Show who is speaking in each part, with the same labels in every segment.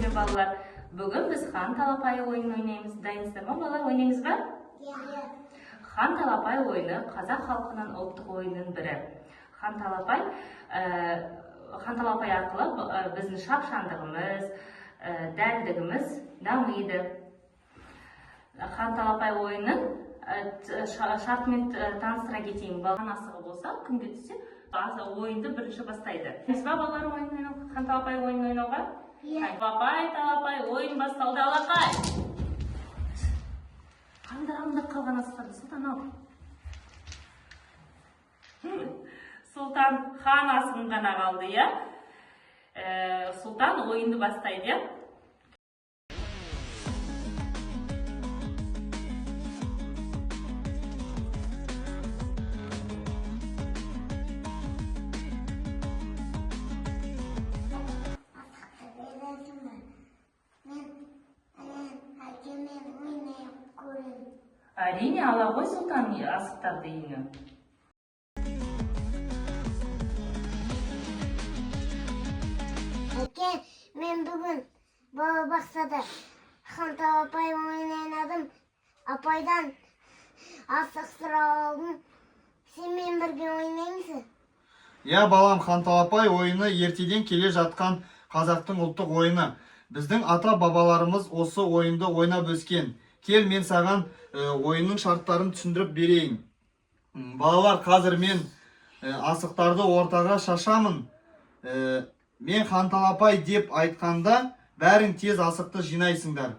Speaker 1: Келіңіздер ме балалар? Бүгін біз хан талапай ойынын ойнаймыз. Дайынсыздар ма балалар, ойнаймыз ба? Хан талапай ойыны қазақ халқының ұлттық ойынының бірі. Хан талапай арқылы біздің шапшаңдығымыз, дәлдігіміз дамиды. Хан талапай ойынын шартымен таныстыра кетейін. Балған асығы болса, кімге түссе, ойынды бірінші бастайды. Біз ба балалар хан талапай ойынын ойнауға? Талапай ойын басталды. Алақай! Қамдар қалған асықтарды Сұлтан ал. Сұлтан хан асығын ғана қалды, я? Сұлтан ойынды бастайды, я? Әрине, ала ғой Сұлтан асықтарды ені.
Speaker 2: Әке, мен бүгін бала бақсада хан талапай ойнадым. Апайдан асық сұрап алдым. Сенмен бірге ойнаймысың?
Speaker 3: Я балам, хан талапай ойыны ертеден келе жатқан қазақтың ұлттық ойыны. Біздің ата-бабаларымыз осы ойынды ойнап өскен. Кел, мен саған ойынның шарттарын түсіндіріп берейін. Балалар, қазір мен асықтарды ортаға шашамын. Мен хан талапай деп айтқанда, бәрің тез асықты жинайсыңдар.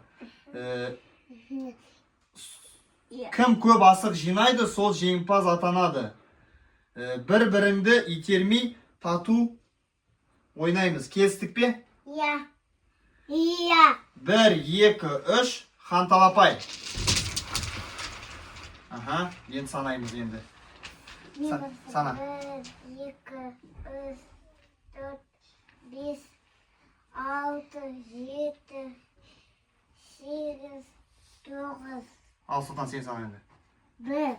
Speaker 3: Кім көп асық жинайды, сол жеңімпаз атанады. Бір-біріңді итермей тату ойнаймыз. Келістік пе?
Speaker 2: Иә.
Speaker 3: 1, 2, 3, хан талапай. Енді санаймыз енді. Сана.
Speaker 2: 1, 2, 3, 4, 5, 6, 7, 8, 9.
Speaker 3: Ал, Сұлтан, сен сана енді.
Speaker 2: 1,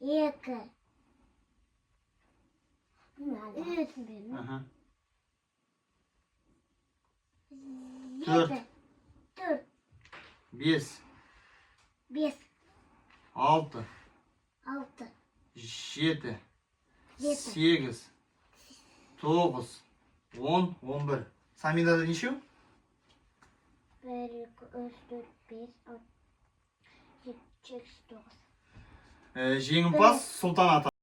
Speaker 2: 2, 3, 4,
Speaker 3: 5,
Speaker 2: 5,
Speaker 3: 6,
Speaker 2: 6,
Speaker 3: 7, 8, 9, 10, 11. Самидада нешеу?
Speaker 2: 1, 2, 3, 4, 5, 6, 7, 8, 9.
Speaker 3: Жеңімпаз Сұлтан ата.